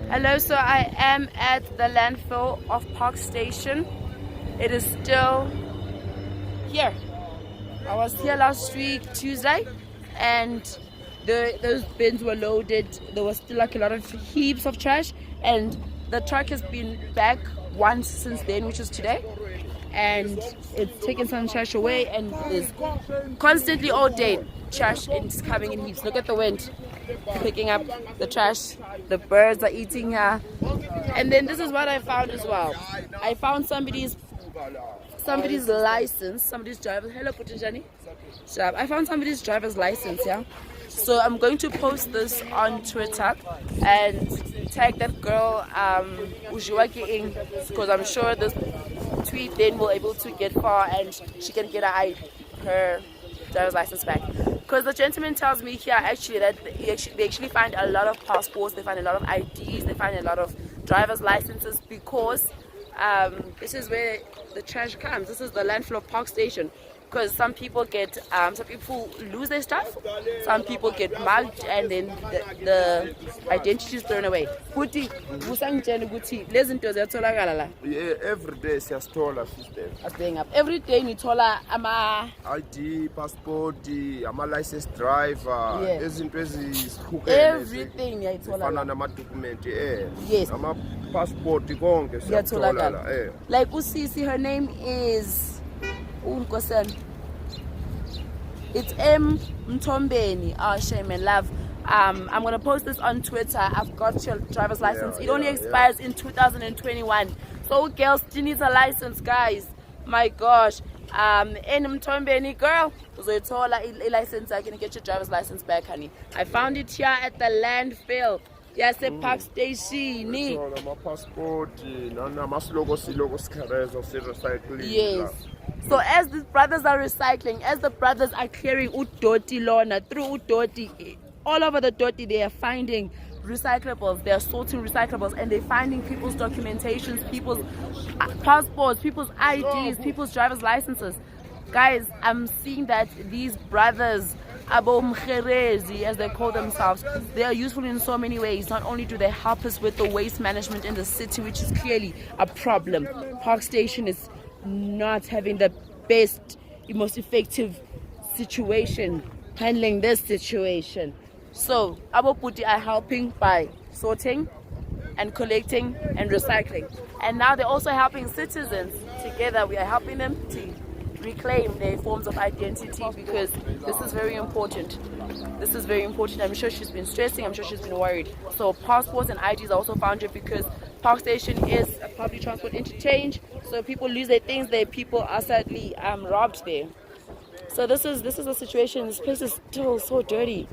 Hello, so I am at the landfill of Park Station. It is still here. I was here last week, Tuesday, and those bins were loaded. There was still like a lot of heaps of trash, and the truck has been back once since then, which is today. And it's taken some trash away, and there's constantly all day trash is coming in heaps. Look at the wind picking up the trash. The birds are eating here. And then this is what I found as well. I found somebody's license, somebody's driver. Hello, Putinjani. I found somebody's driver's license, yeah. So I'm going to post this on Twitter and tag that girl Ujiwaki, because I'm sure this tweet then will able to get far and she can get her driver's license back. Because the gentleman tells me here actually that they actually find a lot of passports, they find a lot of IDs, they find a lot of driver's licenses, because this is where the trash comes. This is the landfill of Park Station. Because some people lose their stuff, some people get mugged, and then the identity is thrown away. Every day siyasithola sister. Every day nithola ama ID, passport, ama license driver, ezinto ezihlukene. Everything yayithola. Fana nama document Yes. Ama passport konke siyathola. Like usisi, her name is it's M. Mtombeni. Oh, shame and love. I'm gonna post this on Twitter. I've got your driver's license. It only expires in 2021. So girls, she needs a license, guys. My gosh. M. Mtombeni, girl, uzoyithola a license. I can get your driver's license back, honey. I found it here at the landfill. Yes, a Park Station. My passport, yes. So as these brothers are recycling, as the brothers are clearing Udoti Lona through Udoti, all over the Doti, they are finding recyclables. They are sorting recyclables, and they're finding people's documentations, people's passports, people's IDs, people's driver's licenses. Guys, I'm seeing that these brothers, Abo Mkherezi, as they call themselves, they are useful in so many ways. Not only do they help us with the waste management in the city, which is clearly a problem. Park Station is not having the best, most effective situation handling this situation. So Abo Puti are helping by sorting and collecting and recycling. And now they're also helping citizens. Together we are helping them to reclaim their forms of identity, because this is very important. This is very important. I'm sure she's been stressing, I'm sure she's been worried. So passports and IDs are also found here, because Park Station is a public transport interchange, so people lose their things there, people are sadly robbed there. So this is the situation. This place is still so dirty.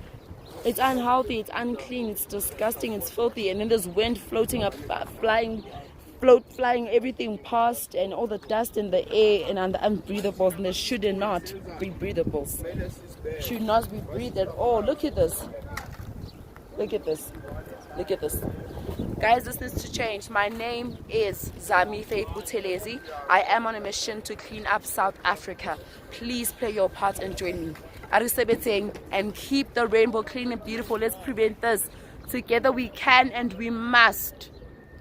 It's unhealthy, it's unclean, it's disgusting, it's filthy, and then there's wind floating up, flying everything past, and all the dust in the air and on the unbreathables, and they should not be breathables. Should not be breathed at all. Look at this. Look at this. Look at this. Guys, this needs to change. My name is Zami Faith Buthelezi. I am on a mission to clean up South Africa. Please play your part and join me. Arisebeteng, and keep the rainbow clean and beautiful. Let's prevent this. Together we can and we must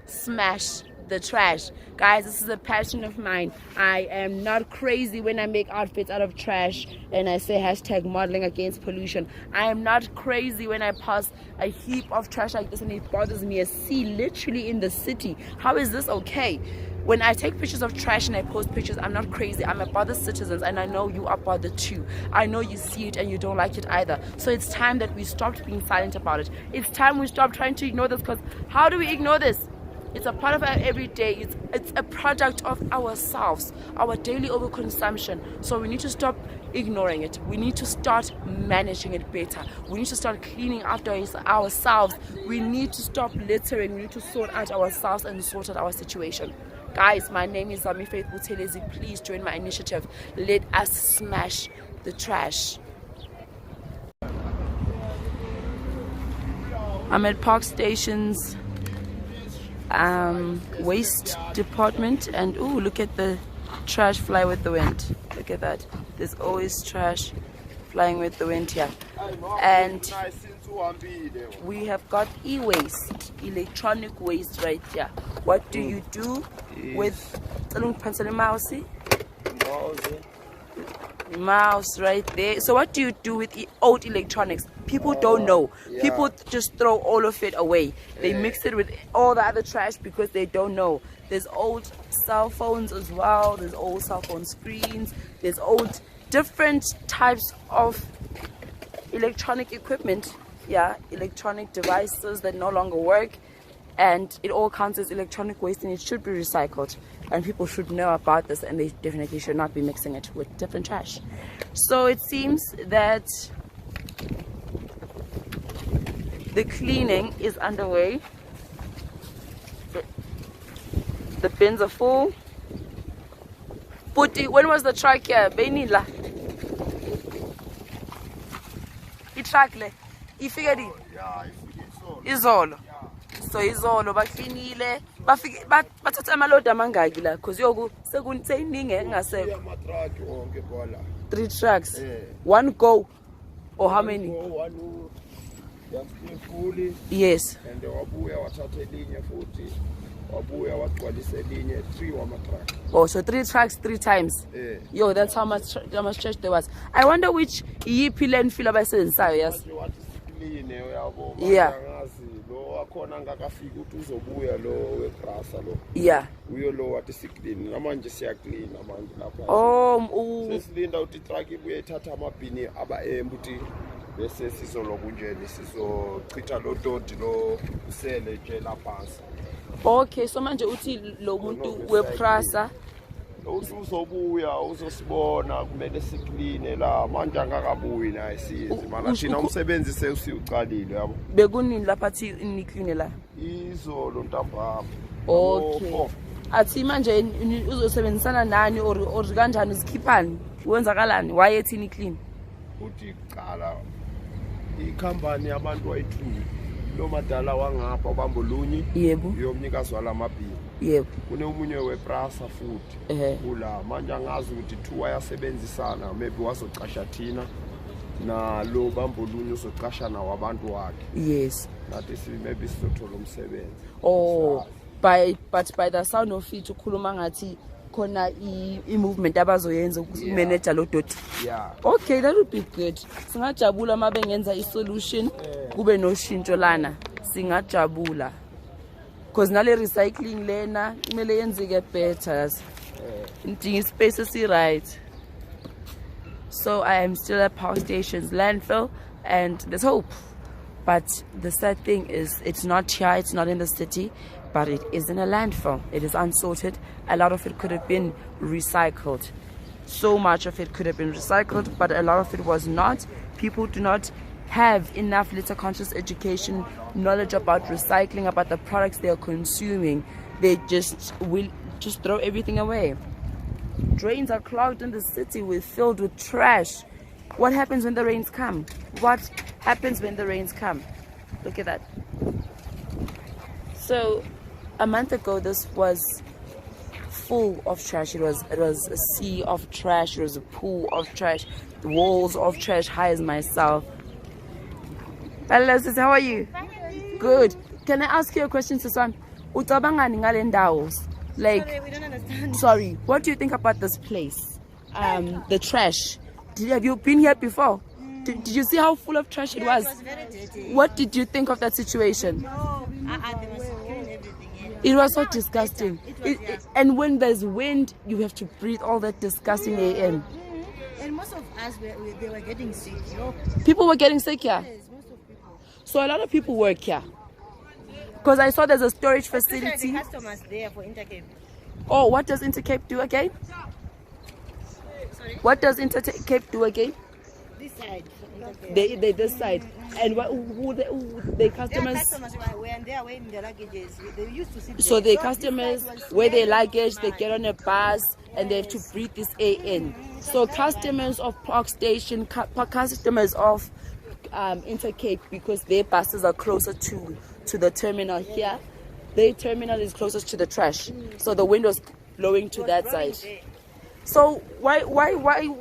smash the trash. Guys, this is a passion of mine. I am not crazy when I make outfits out of trash and I say hashtag modeling against pollution. I am not crazy when I pass a heap of trash like this and it bothers me. I see literally in the city. How is this okay? When I take pictures of trash and I post pictures, I'm not crazy. I'm a bothered citizens, and I know you are bothered too. I know you see it and you don't like it either. So it's time that we stopped being silent about it. It's time we stop trying to ignore this, because how do we ignore this? It's a part of our everyday. It's a product of ourselves, our daily overconsumption. So we need to stop ignoring it. We need to start managing it better. We need to start cleaning after ourselves. We need to stop littering. We need to sort out ourselves and sort out our situation. Guys, my name is Zami Faith Buthelezi. Please join my initiative. Let us smash the trash. I'm at Park Station's waste department, and ooh, look at the trash fly with the wind. Look at that. There's always trash flying with the wind here. And We have got e-waste, electronic waste right here. What do you do with mouse right there? So what do you do with old electronics? People don't know. People just throw all of it away. They mix it with all the other trash because they don't know. There's old cell phones as well. There's old cell phone screens. There's old different types of electronic equipment, electronic devices that no longer work, and it all counts as electronic waste and it should be recycled, and people should know about this, and they definitely should not be mixing it with different trash. So it seems that the cleaning is underway. The bins are full. Puti, when was the truck here? Benila. Truck le ifike di izolo, so izolo baklinile bafike bathatha amalodi amangaki la because yoku sekuningi engasekho 3 trucks, one go or how many? One fully, yes, and wabuya wathatha elinye futhi wabuya wagcwalisa elinye 3 wama-truck. Oh, so 3 trucks 3 times. Yo, that's how much trash there was. I wonder which yiphi landfill abayisebenzisayo, yes. Yeah. Lo wakhona ngakafika ukuthi uzobuya lo webrasa lo. Yeah. Uyo lo wathi siclean namanje siyaclean manje lapha. Oh, sesilinda ukuthi truck ibuye ithatha amabhini aba-embu ukuthi bese sizoloku nje sizochitha lo dodi lo usele nje laphansi. Okay, so manje uthi lo muntu weprasa uthi uzobuya uzosibona kumele sikline la manje angakabuyi naye siyenze mana thina umsebenzi sewusiuqalile yabo. Bekunini lapha thi nikline la? Izolo ntambama. Okay. Athi manje uzosebenzisana nani or kanjani uzikhiphani? Wenzakalani? Why ethi niclean? Uthi qala icompany yabantu ayi2 lo madala wangapha ubamba olunyi. Yebo. Uyomnikazi walamabhini. Yebo. Kune umunye weprasa futhi. Kula manje angazi ukuthi 2 wayasebenzisana, maybe wasocasha thina na lo bamba olunyi usocasha nawo abantu wakhe. Yes. Nathi maybe sizothola umsebenzi. Oh, but by the sound of it ukhuluma ngathi khona i-movement abazoyenza ukumanager lo dot. Yeah. Okay, that would be good. Singajabula mabengenza i-solution kube noshintsho lana. Singajabula. Because nale recycling lena kumele yenzeke better. Indinga space is right. So I am still at Power Station's landfill and there's hope. But the sad thing is it's not here, it's not in the city, but it is in a landfill. It is unsorted. A lot of it could have been recycled. So much of it could have been recycled, but a lot of it was not. People do not have enough litter conscious education, knowledge about recycling, about the products they are consuming. They just will just throw everything away. Drains are clogged in the city filled with trash. What happens when the rains come? What happens when the rains come? Look at that. So a month ago this was full of trash. It was a sea of trash. It was a pool of trash, walls of trash, high as myself. Hello sis, how are you? Good. Can I ask you a question, Susan? Utabangani ngale ndawo? Like, sorry, we don't understand. Sorry, what do you think about this place? The trash. Have you been here before? Did you see how full of trash it was? It was very dirty. What did you think of that situation? No, they were securing everything. It was so disgusting. It was, and when there's wind, you have to breathe all that disgusting air in. And most of us, they were getting sick, you know. People were getting sick here? Yes, most of people. So a lot of people work here? Because I saw there's a storage facility. Especially the customers there for Intercape. Oh, what does Intercape do again? Sorry? What does Intercape do again? This side. They this side. And who the customers? Their customers when they are wearing their luggages, they used to sit So there. the customers wear their luggage, they get on a bus, and they have to breathe this air in. So customers of Park Station, customers of Intercape, because their buses are closer to the terminal here. Their terminal is closest to the trash, so the wind was blowing to that side. So why?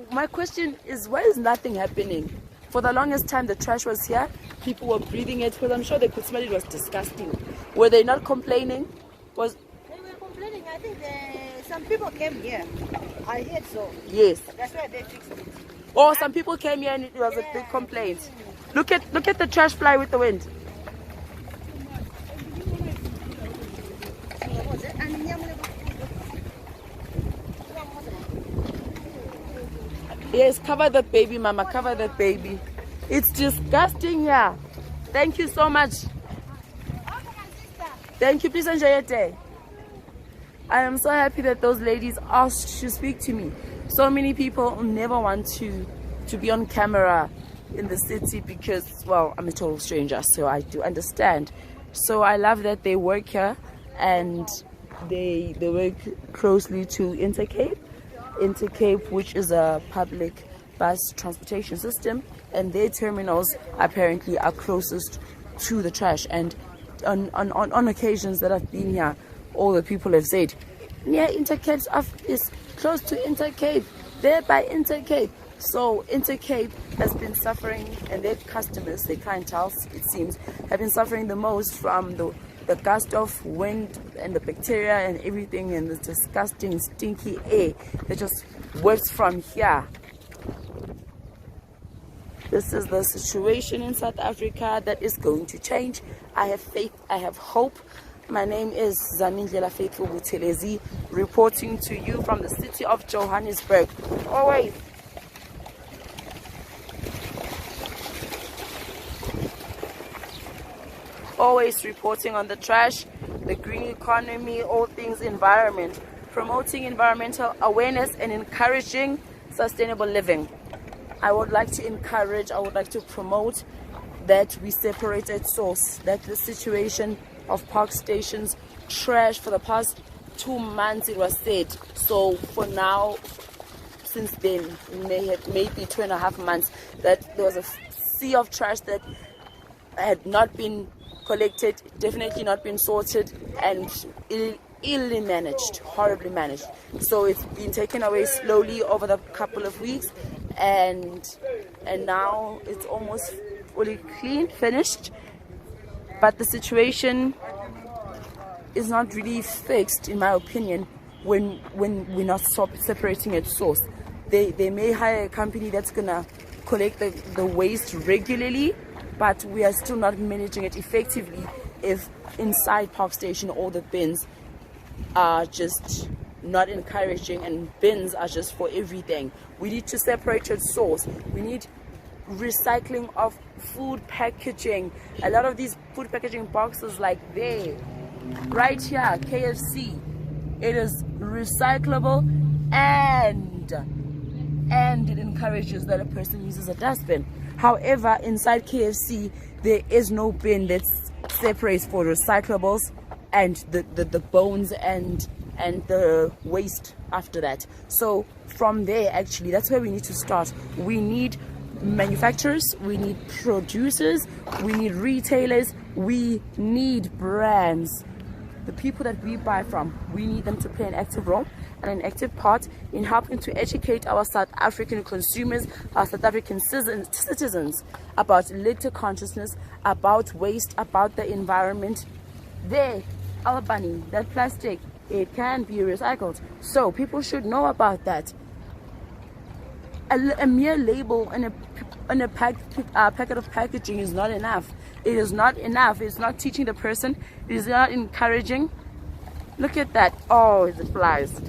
My question is, why is nothing happening? For the longest time the trash was here, people were breathing it because I'm sure they could smell it. Was disgusting. Were they not complaining? They were complaining. I think some people came here. I heard so. Yes. That's why they fixed it. Or some people came here and it was a big complaint. Look at the trash fly with the wind. Yes, cover the baby, mama, cover the baby. It's disgusting here. Thank you so much. Thank you, please enjoy your day. I am so happy that those ladies asked to speak to me. So many people never want to be on camera in the city because, well, I'm a total stranger, so I do understand. So I love that they work here and they work closely to Intercape, which is a public bus transportation system, and their terminals apparently are closest to the trash. And on occasions that I've been here, all the people have said, near Intercape's office is close to Intercape, there by Intercape. So Intercape has been suffering, and their customers, their clientele, it seems, have been suffering the most from the gust of wind and the bacteria and everything and the disgusting stinky air that just whips from here. This is the situation in South Africa that is going to change. I have faith, I have hope. My name is Zanindlela Faithful Buthelezi, reporting to you from the city of Johannesburg. Always. Always reporting on the trash, the green economy, all things environment, promoting environmental awareness and encouraging sustainable living. I would like to promote that we separate at source, that the situation of Park Station's trash for the past 2 months, it was said. So for now, since then, maybe 2.5 months, that there was a sea of trash that had not been collected, definitely not been sorted, and illy managed, horribly managed. So it's been taken away slowly over the couple of weeks, and now it's almost fully clean, finished. But the situation is not really fixed, in my opinion, when we're not separating at source. They may hire a company that's gonna collect the waste regularly, but we are still not managing it effectively if inside Park Station all the bins are just not encouraging and bins are just for everything. We need to separate at source. We need recycling of food packaging. A lot of these food packaging boxes, like there, right here, KFC, it is recyclable and it encourages that a person uses a dustbin. However, inside KFC, there is no bin that separates for recyclables and the bones and the waste after that. So from there, actually, that's where we need to start. We need manufacturers, we need producers, we need retailers, we need brands. The people that we buy from, we need them to play an active role and an active part in helping to educate our South African consumers, our South African citizens about litter consciousness, about waste, about the environment. There, Albany, that plastic, it can be recycled. So people should know about that. A mere label and a packet of packaging is not enough. It is not enough. It's not teaching the person. It is not encouraging. Look at that. Oh, it flies.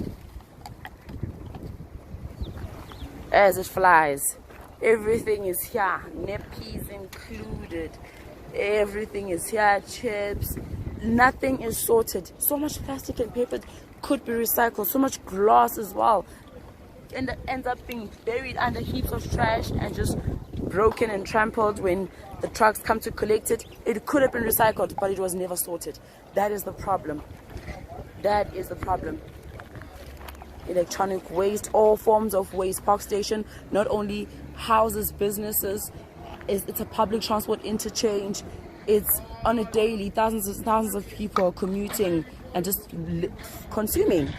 As it flies. Everything is here. Nappies included. Everything is here. Chips. Nothing is sorted. So much plastic and paper could be recycled. So much glass as well. And it ends up being buried under heaps of trash and just broken and trampled when the trucks come to collect it. It could have been recycled, but it was never sorted. That is the problem. That is the problem. Electronic waste, all forms of waste. Park Station not only houses businesses, it's a public transport interchange. It's on a daily, thousands of people commuting and just consuming.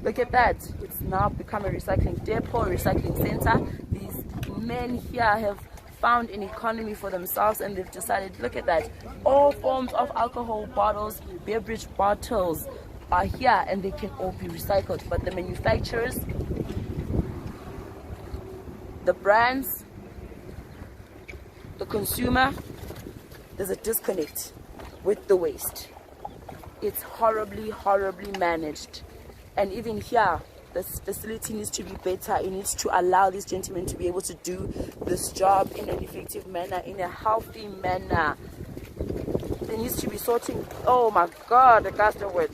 Look at that. It's now become a recycling depot, a recycling center. These men here have found an economy for themselves, and they've decided, look at that, all forms of alcohol bottles, beverage bottles are here and they can all be recycled. But the manufacturers, the brands, the consumer, there's a disconnect with the waste. It's horribly managed. And even here, this facility needs to be better. It needs to allow these gentlemen to be able to do this job in an effective manner, in a healthy manner. There needs to be sorting. Oh my God, the gas don't work.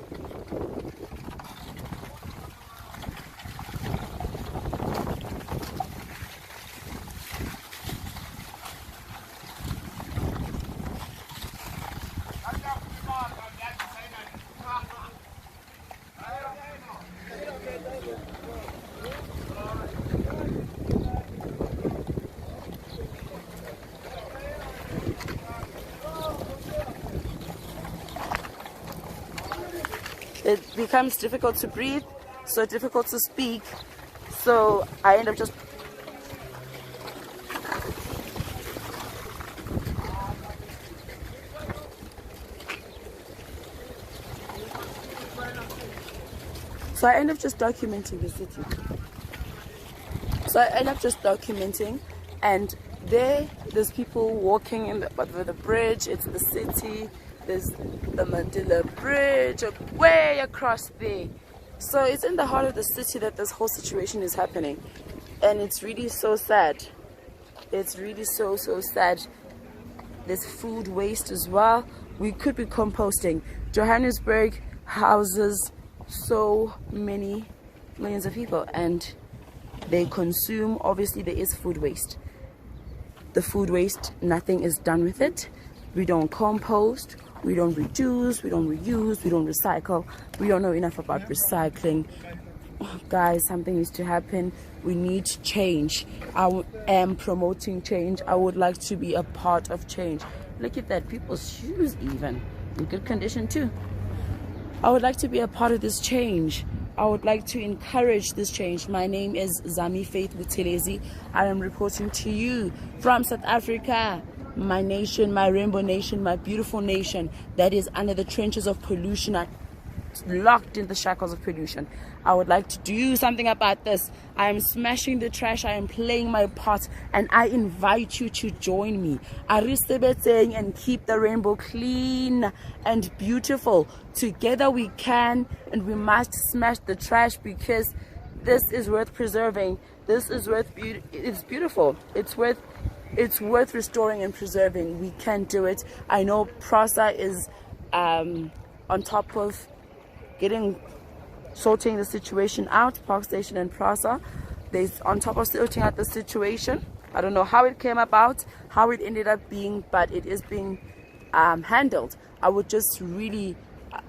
It becomes difficult to breathe, so difficult to speak, so I end up just documenting the city. So I end up just documenting, and there's people walking in the bridge. It's the city. There's the Mandela Bridge way across there. So it's in the heart of the city that this whole situation is happening. And it's really so sad. It's really so sad. There's food waste as well. We could be composting. Johannesburg houses so many millions of people, and they consume. Obviously there is food waste. The food waste, nothing is done with it. We don't compost. We don't reduce, we don't reuse, we don't recycle. We don't know enough about recycling. Guys, something needs to happen. We need change. I am promoting change. I would like to be a part of change. Look at that, people's shoes even in good condition too. I would like to be a part of this change. I would like to encourage this change. My name is Zami Faith Buthelezi. I am reporting to you from South Africa. My nation, my rainbow nation, my beautiful nation that is under the trenches of pollution, locked in the shackles of pollution. I would like to do something about this. I am smashing the trash. I am playing my part, and I invite you to join me. Arisebetseng and keep the rainbow clean and beautiful. Together we can, and we must smash the trash, because this is worth preserving. This is worth it's beautiful. It's worth restoring and preserving. We can do it. I know PRASA is on top of sorting the situation out. Park Station and PRASA, they're on top of sorting out the situation. I don't know how it came about, how it ended up being, but it is being handled. I would just really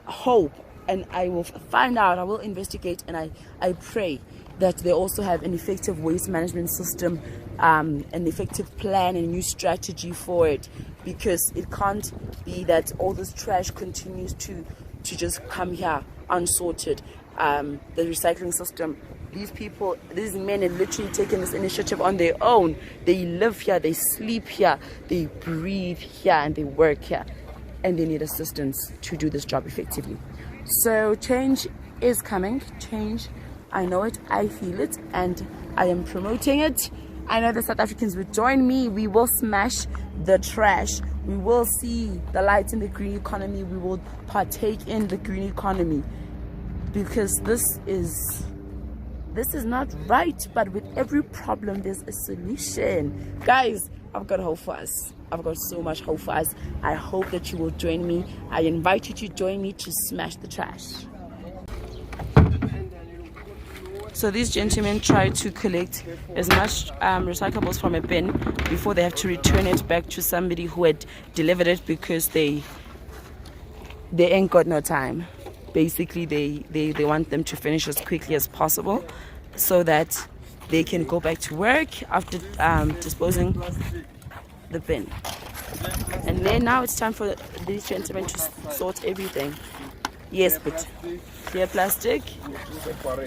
hope, and I will find out, I will investigate, and I pray that they also have an effective waste management system, an effective plan and new strategy for it, because it can't be that all this trash continues to just come here unsorted. The recycling system, these men have literally taken this initiative on their own. They live here, they sleep here, they breathe here, and they work here, and they need assistance to do this job effectively. So change is coming. Change, I know it, I feel it, and I am promoting it. I know the South Africans will join me. We will smash the trash. We will see the light in the green economy. We will partake in the green economy, because this is not right. But with every problem, there's a solution. Guys, I've got hope for us. I've got so much hope for us. I hope that you will join me. I invite you to join me to smash the trash. So these gentlemen try to collect as much recyclables from a bin before they have to return it back to somebody who had delivered it, because they ain't got no time. Basically, they want them to finish as quickly as possible so that they can go back to work after disposing the bin. And then now it's time for these gentlemen to sort everything. Yes, but clear plastic.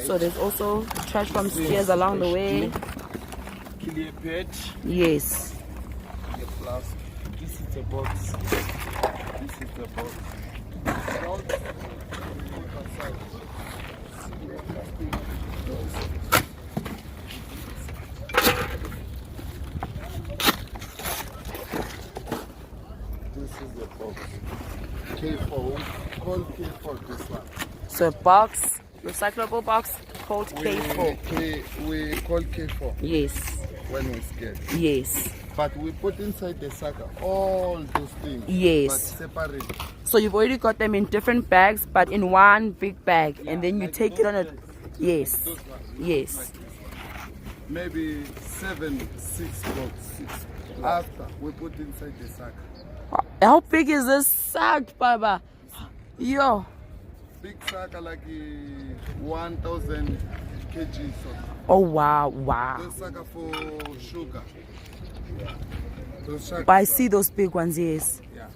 So there's also trash from stairs along the way. Yes. flask. This is the box. This is the box. Salt. Put aside. This is the box. K4. Call K4 this one. So a box, recyclable box called K4. We call K4 Yes, when we scale. yes, But we put inside the sack all those things. Yes. But separate. so you've already got them in different bags, but in one big bag, and then you like take it on a, those yes, Those ones. yes. Maybe 7, 6 boxes. After we put inside the sack. How big is this sack, Baba? Yo, Big sack are like 1,000 kgs. oh wow, wow. Those sack are for sugar. Those sacks But I are- see those big ones, yes. Yeah.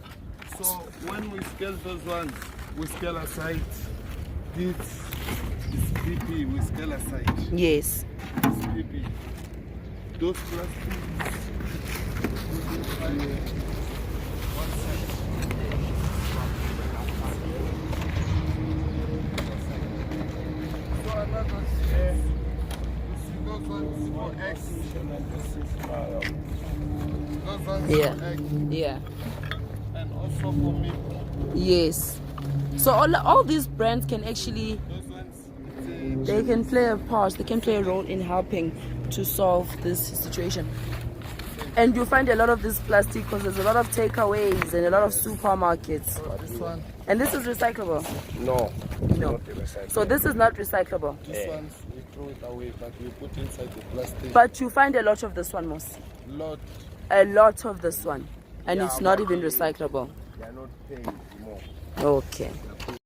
So when we scale those ones, we scale aside. This is PP, we scale aside. Yes. This is PP. Those plastics. One side. So another you see those ones for eggs. Those ones Yeah. for eggs. Yeah. And also for milk. Yes. So all these brands can actually, Those ones, they can play a part, they can play a role in helping to solve this situation. And you find a lot of this plastic because there's a lot of takeaways and a lot of supermarkets. this one, And this is recyclable. no, No. not the recycle. So this is not recyclable. This ones we throw it away, but we put inside the plastic. But you find a lot of this one, Mos. Lot, A lot of this one. And Yeah, it's not but- even recyclable. they are not paying more. Okay.